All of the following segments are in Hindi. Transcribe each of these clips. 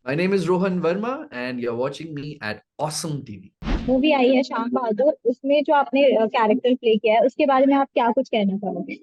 My name is Rohan Verma, and you're watching me at Awesome TV. Movie आई है शाम बहादुर, उसमें जो आपने कैरेक्टर प्ले किया है उसके बारे में आप क्या कुछ कहना चाहोगे?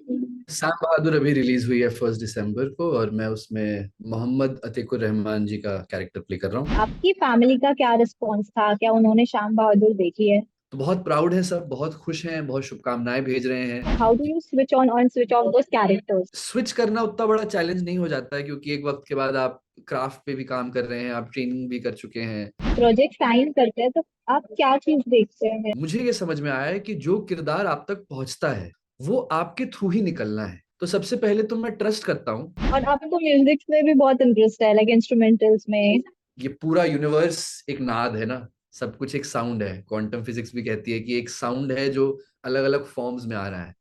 सैम बहादुर अभी रिलीज हुई है 1 दिसंबर को, और मैं उसमें मोहम्मद अतीकुर रहमान जी का कैरेक्टर प्ले कर रहा हूँ। आपकी फैमिली का क्या रिस्पॉन्स था? क्या उन्होंने शाम बहादुर देखी है? तो बहुत प्राउड है, सब बहुत खुश हैं, बहुत शुभकामनाएं भेज रहे हैं। How do you switch on और switch off those characters? Switch करना उतना बड़ा चैलेंज नहीं हो जाता है, क्योंकि एक वक्त के बाद आप क्राफ्ट पे भी काम कर रहे हैं, आप ट्रेनिंग भी कर चुके हैं। प्रोजेक्ट साइन करते हैं तो आप क्या चीज देखते हैं? मुझे ये समझ में आया है कि जो किरदार आप तक पहुंचता है वो आपके थ्रू ही निकलना है। तो सबसे पहले तो मैं ट्रस्ट करता हूँ। और आपको म्यूजिक में भी बहुत इंटरेस्ट है, लाइक इंस्ट्रूमेंटल्स में। ये पूरा यूनिवर्स एक नाद है ना, सब कुछ एक साउंड है। क्वांटम फिजिक्स भी कहती है कि एक साउंड है जो अलग अलग फॉर्म्स में आ रहा है।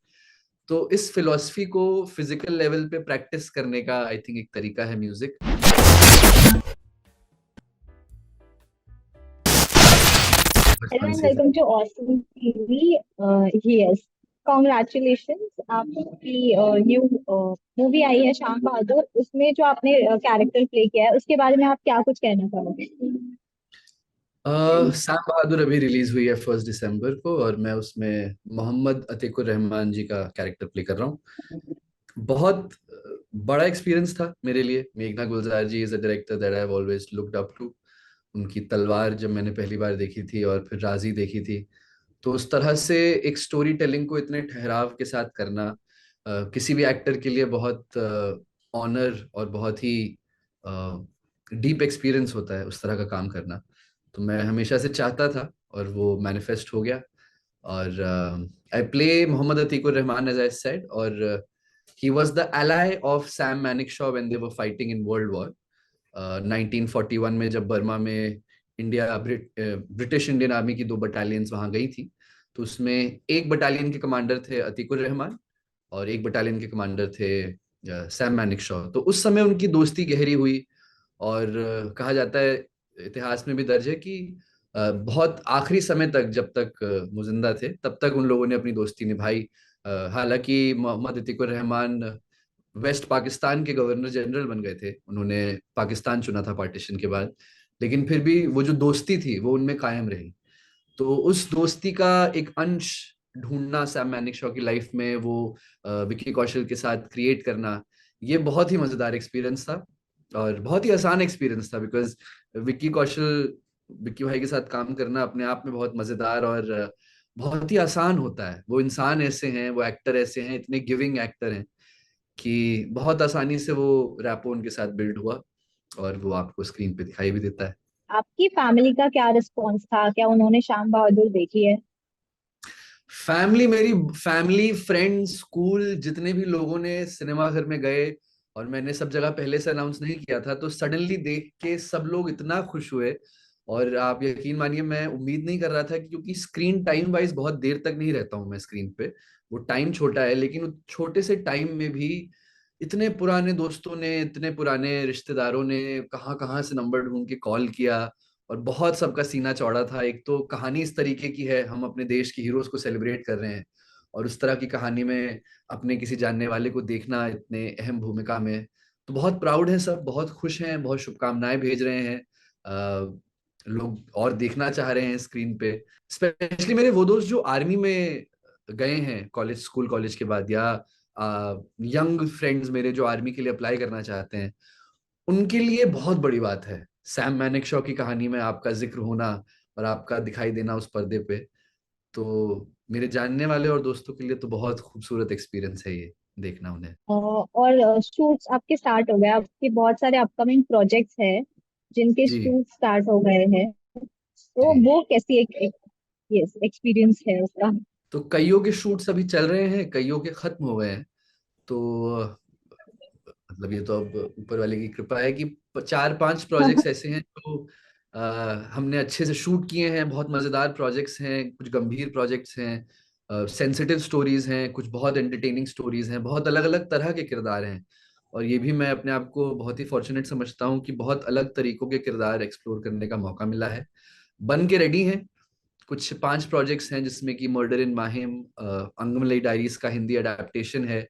तो इस फिलॉसफी को फिजिकल लेवल पे प्रैक्टिस करने का आई थिंक एक तरीका है म्यूजिक। हेलो बचपन एंड से। Welcome to awesome TV. Yes, congratulations आपकी न्यू मूवी आई है शाम बहादुर, उसमें जो आपने कैरेक्टर प्ले किया है उसके बारे में आप क्या कुछ कहना चाहोगे? सैम बहादुर अभी रिलीज हुई है 1 दिसंबर को, और मैं उसमें मोहम्मद अतीकुर रहमान जी का कैरेक्टर प्ले कर रहा हूँ। बहुत बड़ा एक्सपीरियंस था मेरे लिए। मेघना Gulzar ji is a director that I have always looked up to. उनकी तलवार जब मैंने पहली बार देखी थी, और फिर राजी देखी थी, तो उस तरह से एक स्टोरी टेलिंग को इतने ठहराव के साथ करना किसी भी एक्टर के लिए बहुत ऑनर और बहुत ही डीप एक्सपीरियंस होता है उस तरह का काम करना। तो मैं हमेशा से चाहता था, और वो मैनिफेस्ट हो गया। और I play Mohammad Atiqur Rahman as I said, और he was the ally of Sam Manekshaw when they were fighting in world war 1941 में, जब बर्मा में ब्रिटिश इंडियन आर्मी की 2 बटालियंस वहां गई थी। तो उसमें एक बटालियन के कमांडर थे अतीकुर रहमान, और एक बटालियन के कमांडर थे सैम मैनिकशॉ। तो उस समय उनकी दोस्ती गहरी हुई, और कहा जाता है, इतिहास में भी दर्ज है कि बहुत आखिरी समय तक, जब तक वो जिंदा थे, तब तक उन लोगों ने अपनी दोस्ती निभाई। हालांकि मोहम्मद अतीकुर रहमान वेस्ट पाकिस्तान के गवर्नर जनरल बन गए थे, उन्होंने पाकिस्तान चुना था पार्टीशन के बाद, लेकिन फिर भी वो जो दोस्ती थी वो उनमें कायम रही। तो उस दोस्ती का एक अंश ढूंढना सैम मैनिकशॉ की लाइफ में, वो विक्की कौशल के साथ क्रिएट करना, ये बहुत ही मजेदार एक्सपीरियंस था। और बहुत ही आसान एक्सपीरियंस था, बिकॉज विक्की कौशल, विक्की भाई के साथ काम करना अपने आप में बहुत मजेदार और बहुत ही आसान होता है। वो इंसान ऐसे हैं, वो एक्टर ऐसे हैं, इतने गिविंग एक्टर हैं कि बहुत आसानी से वो रैपो उनके साथ बिल्ड हुआ, और वो आपको स्क्रीन पे दिखाई भी देता है। आपकी फैमिली का क्या रिस्पॉन्स था? क्या उन्होंने शाम बहादुर देखी है? फैमिली, मेरी फैमिली, फ्रेंड्स, स्कूल, जितने भी लोगों ने सिनेमा घर में गए, और मैंने सब जगह पहले से अनाउंस नहीं किया था, तो सडनली देख के सब लोग इतना खुश हुए। और आप यकीन मानिए, मैं उम्मीद नहीं कर रहा था, क्योंकि स्क्रीन टाइम वाइज बहुत देर तक नहीं रहता हूँ मैं स्क्रीन पे। वो टाइम छोटा है, लेकिन उस छोटे से टाइम में भी इतने पुराने दोस्तों ने, इतने पुराने रिश्तेदारों ने कहाँ कहाँ से नंबर ढूंढ के कॉल किया। और बहुत सबका सीना चौड़ा था। एक तो कहानी इस तरीके की है, हम अपने देश के हीरोज को सेलिब्रेट कर रहे हैं, और उस तरह की कहानी में अपने किसी जानने वाले को देखना इतने अहम भूमिका में, तो बहुत प्राउड है, सब बहुत खुश हैं, बहुत शुभकामनाएं भेज रहे हैं। लोग और देखना चाह रहे हैं स्क्रीन पे। स्पेशली मेरे वो दोस्त जो आर्मी में गए हैं कॉलेज, स्कूल कॉलेज के बाद, या यंग फ्रेंड्स मेरे जो आर्मी के लिए अप्लाई करना चाहते हैं, उनके लिए बहुत बड़ी बात है सैम मैनेकशॉ की कहानी में आपका जिक्र होना, और आपका दिखाई देना उस पर्दे पे। तो मेरे जानने वाले और दोस्तों के लिए तो बहुत खूबसूरत एक्सपीरियंस है ये, देखना उन्हें। और शूट्स आपके स्टार्ट हो गए, आपके बहुत सारे अपकमिंग प्रोजेक्ट्स हैं जिनके जी। शूट स्टार्ट हो गए हैं। तो जी। वो कैसी एक यस एक्सपीरियंस है उसका? तो कईयों के शूट्स अभी चल रहे हैं, कईयों के खत्म हो गए हैं। तो मतलब ये तो अब ऊपर वाले की कृपा है कि 4-5 प्रोजेक्ट्स ऐसे हैं जो हमने अच्छे से शूट किए हैं। बहुत मजेदार प्रोजेक्ट्स हैं, कुछ गंभीर प्रोजेक्ट्स हैं, सेंसिटिव स्टोरीज हैं, कुछ बहुत एंटरटेनिंग स्टोरीज हैं, बहुत अलग अलग तरह के किरदार हैं। और ये भी मैं अपने आप को बहुत ही फॉर्चुनेट समझता हूँ कि बहुत अलग तरीकों के किरदार एक्सप्लोर करने का मौका मिला है। बन के रेडी हैं। कुछ 5 प्रोजेक्ट्स हैं, जिसमें कि मर्डर इन माहिम, अंगमलई डायरीज का हिंदी अडेप्टेशन है।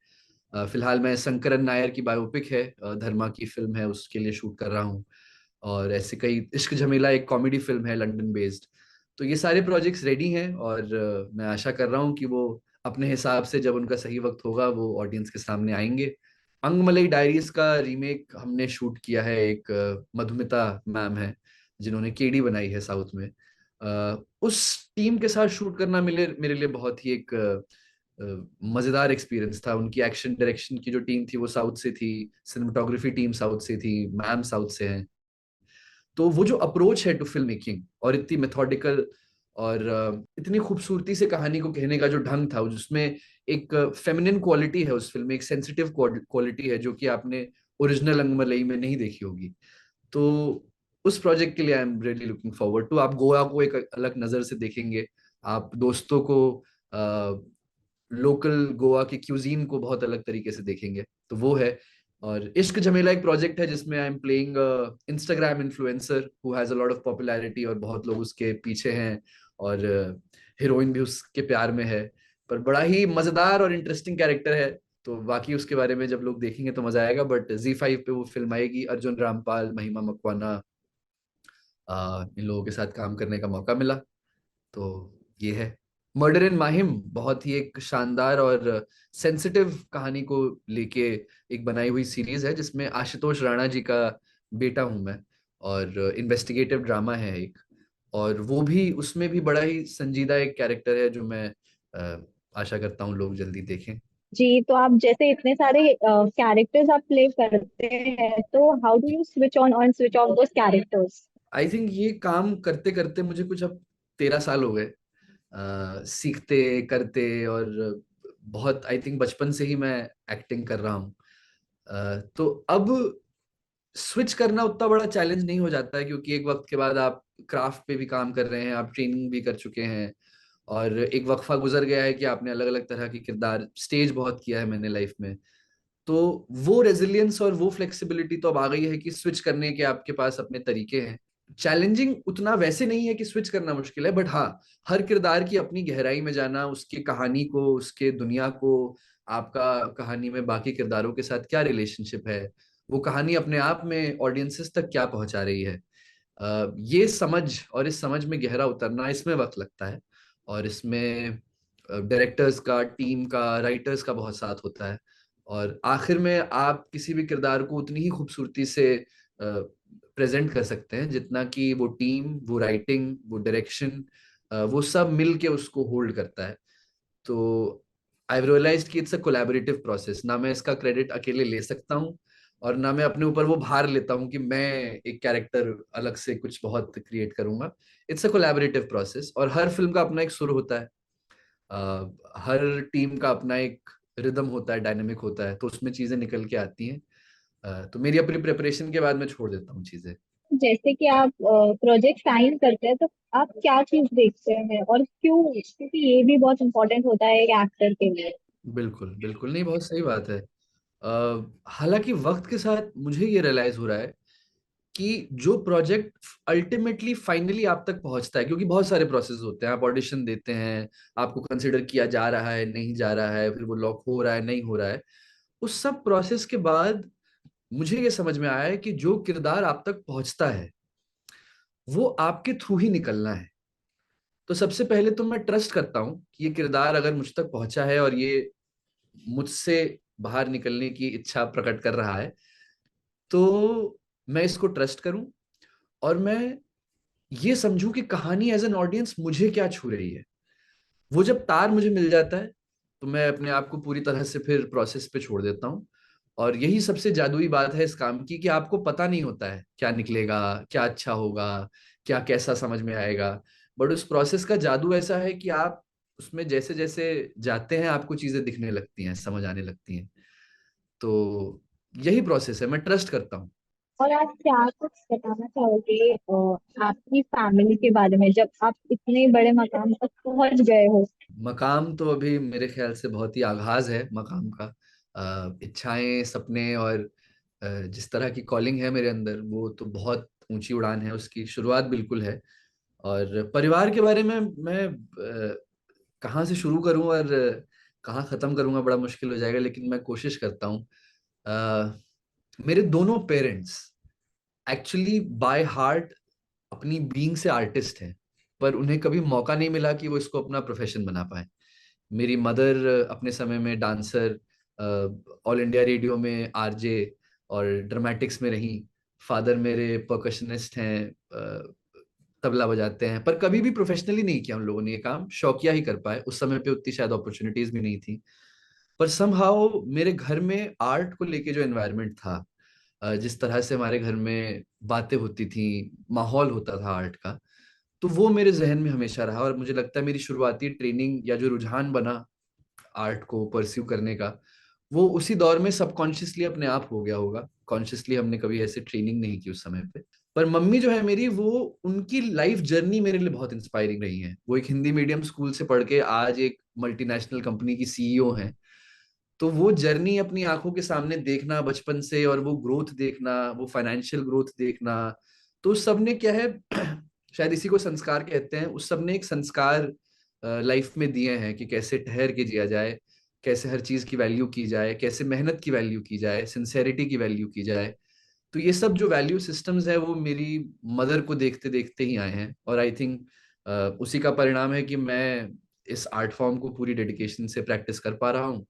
फिलहाल मैं शंकरन नायर की बायोपिक है, धर्मा की फिल्म है, उसके लिए शूट कर रहा हूँ। और ऐसे कई, इश्क झमेला एक कॉमेडी फिल्म है लंदन बेस्ड। तो ये सारे प्रोजेक्ट्स रेडी हैं, और मैं आशा कर रहा हूँ कि वो अपने हिसाब से जब उनका सही वक्त होगा वो ऑडियंस के सामने आएंगे। अंगमलई डायरीज का रीमेक हमने शूट किया है, एक मधुमिता मैम है जिन्होंने केडी बनाई है साउथ में। उस टीम के साथ शूट करना मेरे मेरे लिए बहुत ही एक मजेदार एक्सपीरियंस था। उनकी एक्शन डायरेक्शन की जो टीम थी वो साउथ से थी, सिनेमाटोग्राफी टीम साउथ से थी, मैम साउथ से हैं। तो वो जो अप्रोच है टू फिल्म मेकिंग, और इतनी मेथोडिकल, और इतनी खूबसूरती से कहानी को कहने का जो ढंग था, जिसमें एक फेमिनिन क्वालिटी है उस फिल्म में, एक सेंसिटिव क्वालिटी है जो कि आपने ओरिजिनल अंगमलई में नहीं देखी होगी। तो उस प्रोजेक्ट के लिए I am really looking forward to. आप गोवा को एक अलग नजर से देखेंगे, आप दोस्तों को, लोकल गोवा की क्यूजीन को बहुत अलग तरीके से देखेंगे। तो वो है। और इश्क झमेला एक प्रोजेक्ट है जिसमें I am playing Instagram influencer who has a lot of popularity, और बहुत लोग उसके पीछे हैं, और हीरोइन भी उसके प्यार में है। पर बड़ा ही मजेदार और इंटरेस्टिंग कैरेक्टर है। तो बाकी उसके बारे में जब लोग देखेंगे तो मजा आएगा। बट Z5 पे वो फिल्म आएगी, अर्जुन रामपाल, महिमा मकवाना, इन लोगों के साथ काम करने का मौका मिला। तो ये है। मर्डर इन माहिम बहुत ही एक शानदार और सेंसिटिव कहानी को लेके एक बनाई हुई सीरीज है, जिसमें आशुतोष राणा जी का बेटा हूं मैं, और इन्वेस्टिगेटिव ड्रामा है एक। और वो भी, उसमें भी बड़ा ही संजीदा एक कैरेक्टर है जो मैं आशा करता हूँ लोग जल्दी देखें। जी, तो आप जैसे इतने सारे कैरेक्टर्स आप प्ले करते हैं, तो how do you switch on और switch off those characters? I think ये काम करते करते मुझे कुछ अब 13 साल हो गए, सीखते करते। और बहुत, आई थिंक बचपन से ही मैं एक्टिंग कर रहा हूँ। तो अब स्विच करना उतना बड़ा चैलेंज नहीं हो जाता है, क्योंकि एक वक्त के बाद आप क्राफ्ट पे भी काम कर रहे हैं, आप ट्रेनिंग भी कर चुके हैं, और एक वक्फा गुजर गया है कि आपने अलग अलग तरह के किरदार स्टेज बहुत किया है मैंने लाइफ में। तो वो रेजिलियंस और वो फ्लेक्सिबिलिटी तो अब आ गई है कि स्विच करने के आपके पास अपने तरीके हैं। चैलेंजिंग उतना वैसे नहीं है कि स्विच करना मुश्किल है, बट हाँ, हर किरदार की अपनी गहराई में जाना, उसकी कहानी को, उसके दुनिया को, आपका कहानी में बाकी किरदारों के साथ क्या रिलेशनशिप है, वो कहानी अपने आप में ऑडियंसेस तक क्या पहुंचा रही है, ये समझ, और इस समझ में गहरा उतरना, इसमें वक्त लगता है। और इसमें डायरेक्टर्स का, टीम का, राइटर्स का बहुत साथ होता है। और आखिर में आप किसी भी किरदार को उतनी ही खूबसूरती से प्रेजेंट कर सकते हैं जितना कि वो टीम, वो राइटिंग, वो डायरेक्शन, वो सब मिल के उसको होल्ड करता है। तो आई रियलाइज्ड कि इट्स अ कोलैबोरेटिव प्रोसेस। ना मैं इसका क्रेडिट अकेले ले सकता हूँ, और ना मैं अपने ऊपर वो भार लेता हूँ कि मैं एक कैरेक्टर अलग से कुछ बहुत क्रिएट करूंगा। इट्स अ कोलैबोरेटिव प्रोसेस, और हर फिल्म का अपना एक सुर होता है। हर टीम का अपना एक रिदम होता है, डायनेमिक होता है, तो उसमें चीजें निकल के आती हैं। तो मेरी अपनी प्रिपरेशन के बाद मैं छोड़ देता हूँ चीजें। जैसे कि आप प्रोजेक्ट साइन करते हैं, तो आप क्या चीज देखते हैं और क्यों? क्योंकि ये भी बहुत इंपॉर्टेंट होता है एक एक्टर के लिए। बिल्कुल बिल्कुल, नहीं, बहुत सही बात है। हालांकि वक्त के साथ मुझे ये रियलाइज हो रहा है कि जो प्रोजेक्ट अल्टीमेटली फाइनली आप तक पहुंचता है, क्योंकि बहुत सारे प्रोसेस होते हैं, आप ऑडिशन देते हैं, आपको कंसिडर किया जा रहा है, नहीं जा रहा है, फिर वो लॉक हो रहा है, नहीं हो रहा है। उस सब प्रोसेस के बाद मुझे ये समझ में आया है कि जो किरदार आप तक पहुंचता है वो आपके थ्रू ही निकलना है। तो सबसे पहले तो मैं ट्रस्ट करता हूँ कि ये किरदार अगर मुझ तक पहुंचा है और ये मुझसे बाहर निकलने की इच्छा प्रकट कर रहा है, तो मैं इसको ट्रस्ट करूं, और मैं ये समझूं कि कहानी एज एन ऑडियंस मुझे क्या छू रही है। वो जब तार मुझे मिल जाता है, तो मैं अपने आप को पूरी तरह से फिर प्रोसेस पे छोड़ देता हूँ। और यही सबसे जादुई बात है इस काम की, कि आपको पता नहीं होता है क्या निकलेगा, क्या अच्छा होगा, क्या कैसा समझ में आएगा। बट उस प्रोसेस का जादू ऐसा है कि आप उसमें जैसे जैसे जाते हैं आपको चीजें दिखने लगती हैं, समझ आने लगती हैं। तो यही प्रोसेस है, मैं ट्रस्ट करता हूँ। और आप क्या कुछ बताना चाहोगे आपकी फैमिली के बारे में, जब आप इतने बड़े मकाम तक पहुंच गए हो? मकाम तो अभी मेरे ख्याल से बहुत ही आगाज है मकाम का। इच्छाएं, सपने, और जिस तरह की कॉलिंग है मेरे अंदर, वो तो बहुत ऊंची उड़ान है, उसकी शुरुआत बिल्कुल है। और परिवार के बारे में मैं कहाँ से शुरू करूं और कहाँ खत्म करूंगा, बड़ा मुश्किल हो जाएगा, लेकिन मैं कोशिश करता हूँ। मेरे दोनों पेरेंट्स एक्चुअली बाय हार्ट अपनी बीइंग से आर्टिस्ट हैं, पर उन्हें कभी मौका नहीं मिला कि वो इसको अपना प्रोफेशन बना पाए। मेरी मदर अपने समय में डांसर, ऑल इंडिया रेडियो में आरजे और ड्रामेटिक्स में रही। फादर मेरे परकशनिस्ट हैं, तबला बजाते हैं, पर कभी भी प्रोफेशनली नहीं किया उन लोगों ने ये काम, शौकिया ही कर पाए। उस समय पे उतनी शायद अपॉर्चुनिटीज भी नहीं थी। पर समहाउ मेरे घर में आर्ट को लेके जो एनवायरनमेंट था, जिस तरह से हमारे घर में बातें होती थी, माहौल होता था आर्ट का, तो वो मेरे जहन में हमेशा रहा। और मुझे लगता है मेरी शुरुआती ट्रेनिंग या जो रुझान बना आर्ट को परस्यू करने का, वो उसी दौर में सबकॉन्शियसली अपने आप हो गया होगा। कॉन्शियसली हमने कभी ऐसे ट्रेनिंग नहीं की उस समय पे। पर मम्मी जो है मेरी, वो उनकी लाइफ जर्नी मेरे लिए बहुत इंस्पायरिंग रही है। वो एक हिंदी मीडियम स्कूल से पढ़ के आज एक मल्टीनेशनल कंपनी की सीईओ हैं। तो वो जर्नी अपनी आंखों के सामने देखना बचपन से, और वो ग्रोथ देखना, वो फाइनेंशियल ग्रोथ देखना, तो उस सब ने क्या है शायद इसी को संस्कार कहते हैं, उस सब ने एक संस्कार लाइफ में दिए हैं कि कैसे ठहर के जिया जाए, कैसे हर चीज की वैल्यू की जाए, कैसे मेहनत की वैल्यू की जाए, सिंसेरिटी की वैल्यू की जाए। तो ये सब जो वैल्यू सिस्टम्स है वो मेरी मदर को देखते देखते ही आए हैं। और आई थिंक उसी का परिणाम है कि मैं इस आर्ट फॉर्म को पूरी डेडिकेशन से प्रैक्टिस कर पा रहा हूँ।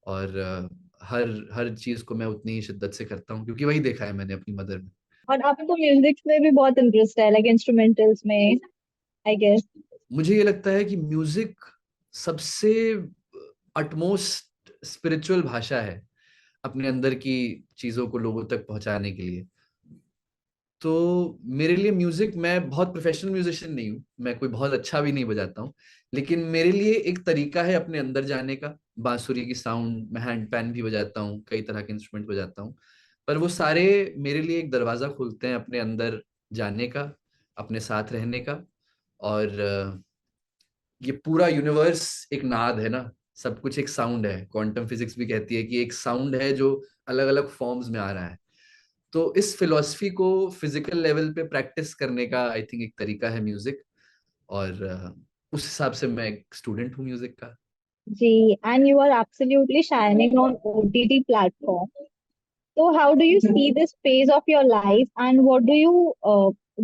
और हर हर चीज को मैं उतनी ही शिद्दत से करता हूँ, क्योंकि वही देखा है मैंने अपनी मदर में। और आपको म्यूजिक में भी बहुत इंटरेस्ट है, लाइक इंस्ट्रूमेंटल्स में, आई गेस। मुझे ये लगता है कि म्यूजिक सबसे अटमोस्ट स्पिरिचुअल भाषा है अपने अंदर की चीजों को लोगों तक पहुंचाने के लिए। तो मेरे लिए म्यूजिक, मैं बहुत प्रोफेशनल म्यूजिशियन नहीं हूँ, मैं कोई बहुत अच्छा भी नहीं बजाता हूँ, लेकिन मेरे लिए एक तरीका है अपने अंदर जाने का। बांसुरी की साउंड, मैं हैंड पैन भी बजाता हूँ, कई तरह के इंस्ट्रूमेंट बजाता हूँ, पर वो सारे मेरे लिए एक दरवाजा खोलते हैं अपने अंदर जाने का, अपने साथ रहने का। और ये पूरा यूनिवर्स एक नाद है ना, सब कुछ एक साउंड है। क्वांटम फिजिक्स भी कहती है कि एक साउंड है जो अलग अलग फॉर्म्स में आ रहा है। तो इस फिलॉसफी को फिजिकल लेवल पे प्रैक्टिस करने का आई थिंक एक तरीका है म्यूजिक। और उस हिसाब से मैं एक स्टूडेंट हूँ म्यूजिक का। जी, and you are absolutely shining on OTT platform. So how do you see this phase of your life, and what do you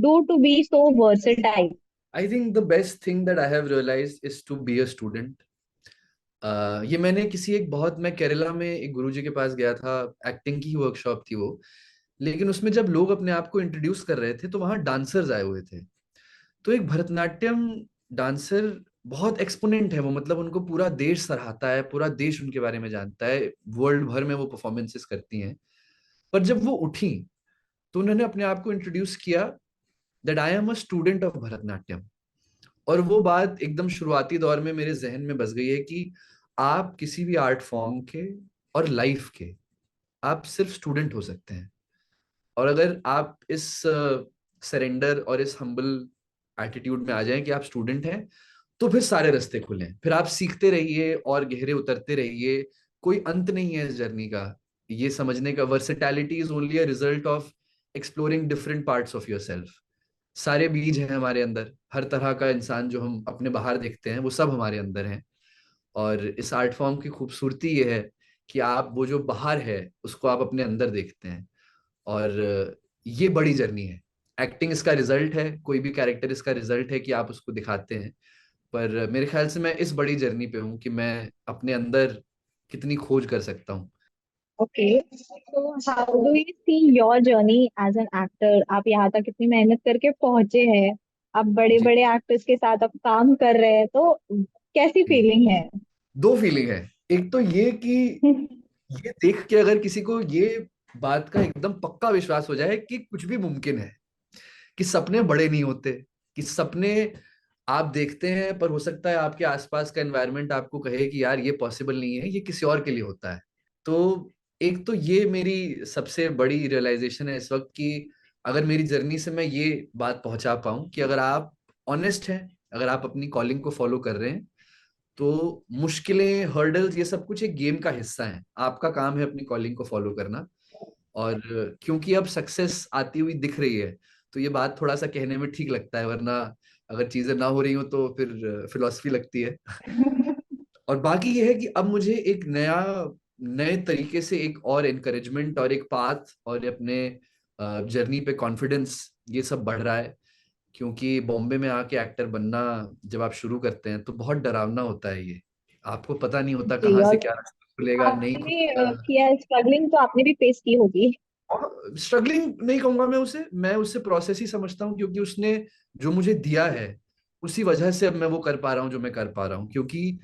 do to be so versatile? I think the best thing that I have realised is to be a student. ये मैंने किसी एक बहुत, मैं केरला में एक गुरुजी के पास गया था, एक्टिंग की वर्कशॉप थी वो। लेकिन उसमें जब लोग अपने आप को इंट्रोड्यूस कर रहे थे तो वहां डांसर्स आए हुए थे। तो एक भरतनाट्यम डांसर बहुत एक्सपोनेंट है वो, मतलब उनको पूरा देश सराहता है, पूरा देश उनके बारे में जानता है, वर्ल्ड भर में वो परफॉर्मेंसेस करती हैं। पर जब वो उठी तो उन्होंने अपने आप को इंट्रोड्यूस किया that I am a student of Bharatanatyam. और वो बात एकदम शुरुआती दौर में मेरे जहन में बस गई है कि आप किसी भी आर्ट फॉर्म के और लाइफ के, आप सिर्फ स्टूडेंट हो सकते हैं। और अगर आप इस सरेंडर और इस हम्बल एटीट्यूड में आ जाएं कि आप स्टूडेंट हैं, तो फिर सारे रास्ते खुले हैं। फिर आप सीखते रहिए और गहरे उतरते रहिए। कोई अंत नहीं है इस जर्नी का। ये समझने का, versatility is only a result of exploring different parts of your self. सारे बीज हैं हमारे अंदर, हर तरह का इंसान जो हम अपने बाहर देखते हैं वो सब हमारे अंदर हैं। और इस आर्ट फॉर्म की खूबसूरती ये है कि आप वो जो बाहर है उसको आप अपने अंदर देखते हैं। और ये बड़ी जर्नी है। एक्टिंग इसका रिजल्ट है, कोई भी कैरेक्टर इसका रिजल्ट है कि आप उसको दिखाते हैं। पर मेरे ख्याल से मैं इस बड़ी जर्नी पे हूँ कि मैं अपने अंदर कितनी खोज कर सकता हूँ। Okay, so how do you see your journey as an actor? आप यहाँ तक कितनी मेहनत करके पहुंचे हैं, आप बड़े जी बड़े एक्टर्स के साथ आप काम कर रहे हैं, तो कैसी जी। फीलिंग है? दो फीलिंग है। एक तो ये कि ये देख के अगर किसी को ये बात का एकदम पक्का विश्वास हो जाए कि कुछ भी मुमकिन है, कि सपने बड़े नहीं होते, कि सपने आप देखते हैं पर हो सकता है आपके आसपास का एनवायरनमेंट आपको कहे कि यार ये पॉसिबल नहीं है, ये किसी और के लिए होता है। तो एक तो ये मेरी सबसे बड़ी रियलाइजेशन है इस वक्त कि अगर मेरी जर्नी से मैं ये बात पहुंचा पाऊं कि अगर आप ऑनेस्ट हैं, अगर आप अपनी कॉलिंग को फॉलो कर रहे हैं, तो मुश्किलें, हर्डल्स, ये सब कुछ एक गेम का हिस्सा है। आपका काम है अपनी कॉलिंग को फॉलो करना। और क्योंकि अब सक्सेस आती हुई दिख रही है, तो ये बात थोड़ा सा कहने में ठीक लगता है, वरना अगर चीजें ना हो रही हो तो फिर फिलॉसफी लगती है। और बाकी ये है कि अब मुझे एक नए तरीके से एक और एनकरेजमेंट और एक पाथ और अपने जर्नी पे कॉन्फिडेंस, ये सब बढ़ रहा है। क्योंकि बॉम्बे में आके एक्टर बनना जब आप शुरू करते हैं तो बहुत डरावना होता है ये। आपको पता नहीं होता जी, कहाँ से और क्या रास्ता खुलेगा, नहीं आपने खुलेगा। किया स्ट्रगलिंग तो आपने भी फेस की होगी। स्ट्रगलिंग नहीं कहूंगा मैं उसे प्रोसेस ही समझता हूँ, क्योंकि उसने जो मुझे दिया है उसी वजह से अब मैं वो कर पा रहा हूँ जो मैं कर पा रहा हूँ। क्योंकि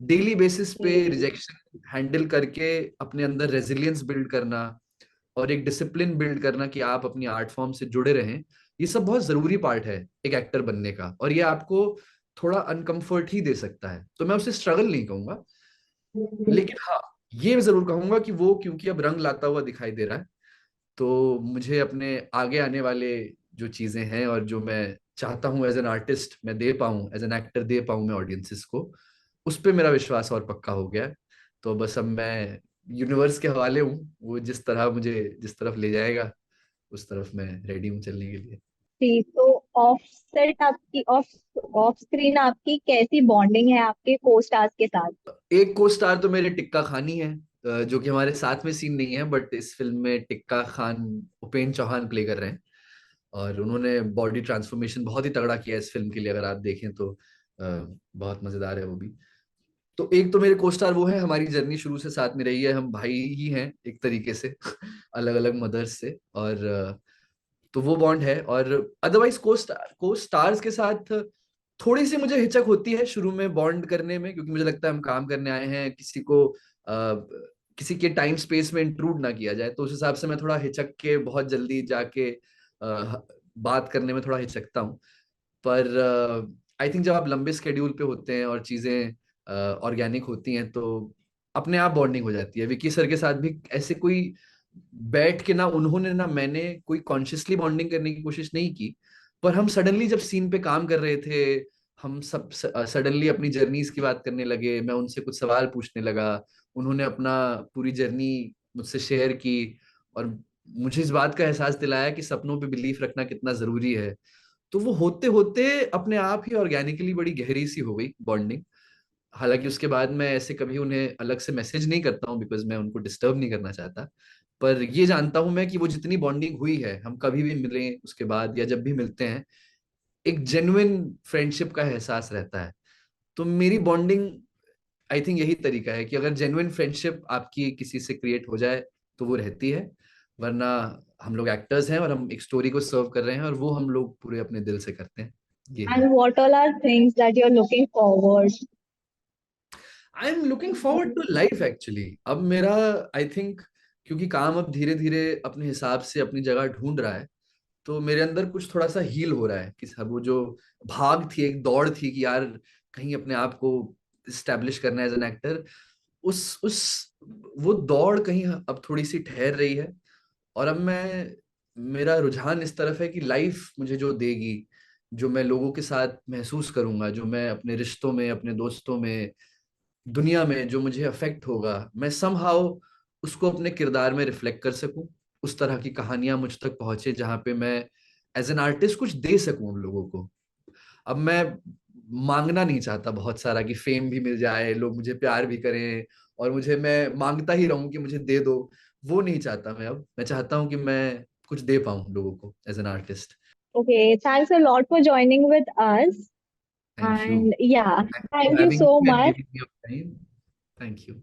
डेली बेसिस पे जी रिजेक्शन हैंडल करके अपने अंदर रेजिलियंस बिल्ड करना और एक डिसिप्लिन बिल्ड करना कि आप अपनी आर्ट फॉर्म से जुड़े रहें, ये सब बहुत जरूरी पार्ट है एक एक्टर बनने का। और ये आपको थोड़ा अनकंफर्ट ही दे सकता है, तो मैं उसे स्ट्रगल नहीं कहूंगा। लेकिन हाँ, ये जरूर कहूंगा कि वो क्योंकि अब रंग लाता हुआ दिखाई दे रहा है, तो मुझे अपने आगे आने वाले जो चीजें हैं और जो मैं चाहता हूँ एज एन आर्टिस्ट मैं दे पाऊँ, एज एन एक्टर दे पाऊँ मैं ऑडियंसेस को, उस पे मेरा विश्वास और पक्का हो गया है। तो बस अब मैं यूनिवर्स के हवाले हूँ, वो जिस तरह मुझे जिस तरफ ले जाएगा उस तरफ मैं रेडी हूँ चलने के लिए। जी। तो ऑफ सेट आपकी ऑफ ऑफ स्क्रीन आपकी कैसी बॉन्डिंग है आपके को स्टार्स के साथ? एक को स्टार तो मेरे टिक्का खान ही है, जो कि हमारे साथ में सीन नहीं है, बट इस फिल्म में टिक्का खान उपेन चौहान प्ले कर रहे हैं। और उन्होंने बॉडी ट्रांसफॉर्मेशन बहुत ही तगड़ा किया है इस फिल्म के लिए, अगर आप देखें तो बहुत मजेदार है वो भी। तो एक तो मेरे को स्टार वो है, हमारी जर्नी शुरू से साथ में रही है, हम भाई ही हैं एक तरीके से अलग अलग मदर्स से। और तो वो बॉन्ड है। और अदरवाइज को स्टार्स के साथ थोड़ी सी मुझे हिचक होती है शुरू में बॉन्ड करने में, क्योंकि मुझे लगता है हम काम करने आए हैं, किसी के टाइम स्पेस में इंट्रूड ना किया जाए, तो उस हिसाब से मैं थोड़ा हिचक के बहुत जल्दी जाके बात करने में थोड़ा हिचकता हूँ। पर आई थिंक जब आप लंबे स्केड्यूल पे होते हैं और चीजें ऑर्गेनिक होती हैं तो अपने आप बॉन्डिंग हो जाती है। विकी सर के साथ भी ऐसे कोई बैठ के ना उन्होंने ना मैंने कोई कॉन्शियसली बॉन्डिंग करने की कोशिश नहीं की, पर हम सडनली जब सीन पे काम कर रहे थे, हम सब सडनली अपनी जर्नीज की बात करने लगे, मैं उनसे कुछ सवाल पूछने लगा, उन्होंने अपना पूरी जर्नी मुझसे शेयर की, और मुझे इस बात का एहसास दिलाया कि सपनों पे बिलीफ रखना कितना जरूरी है। तो वो होते होते अपने आप ही ऑर्गेनिकली बड़ी गहरी सी हो गई बॉन्डिंग। हालांकि उसके बाद मैं ऐसे कभी उन्हें अलग से मैसेज नहीं करता हूँ, बिकॉज मैं उनको डिस्टर्ब नहीं करना चाहता। पर ये जानता हूं मैं कि वो जितनी बॉन्डिंग हुई है, हम कभी भी मिलें उसके बाद या जब भी मिलते हैं, एक जेन्युइन फ्रेंडशिप का एहसास रहता है। तो मेरी बॉन्डिंग आई थिंक यही तरीका है कि अगर जेन्युइन फ्रेंडशिप आपकी किसी से क्रिएट हो जाए तो वो रहती है। वरना हम लोग एक्टर्स हैं और हम एक स्टोरी को सर्व कर रहे हैं, और वो हम लोग पूरे अपने दिल से करते हैं। ये है। And what all are things that you are looking forward? I am looking forward to life actually. अब मेरा आई थिंक, क्योंकि काम अब धीरे धीरे अपने हिसाब से अपनी जगह ढूंढ रहा है, तो मेरे अंदर कुछ थोड़ा सा हील हो रहा है कि सब वो जो भाग थी, एक दौड़ थी कि यार कहीं अपने आप को स्टैब्लिश करना है एज एन एक्टर, उस वो दौड़ कहीं अब थोड़ी सी ठहर रही है। और अब मेरा रुझान इस तरफ है कि लाइफ मुझे जो देगी, जो मैं लोगों के साथ महसूस करूंगा, जो मैं अपने रिश्तों में, अपने दोस्तों में, दुनिया में जो मुझे अफेक्ट होगा, मैं समहाउ उसको अपने किरदार में रिफ्लेक्ट कर सकूं। उस तरह की कहानियां मुझ तक पहुंचे जहां पे मैं एज एन आर्टिस्ट कुछ दे सकूं उन लोगों को। अब मैं मांगना नहीं चाहता बहुत सारा कि फेम भी मिल जाए, लोग मुझे प्यार भी करें और मुझे मैं मांगता ही रहूं कि मुझे दे दो। वो नहीं चाहता मैं। अब मैं चाहता हूं कि मैं कुछ दे पाऊं लोगों को as an artist. Okay, thanks a lot for joining with us. Thank you. And yeah, thank you thank you having so me and much. Giving me your time. Thank you.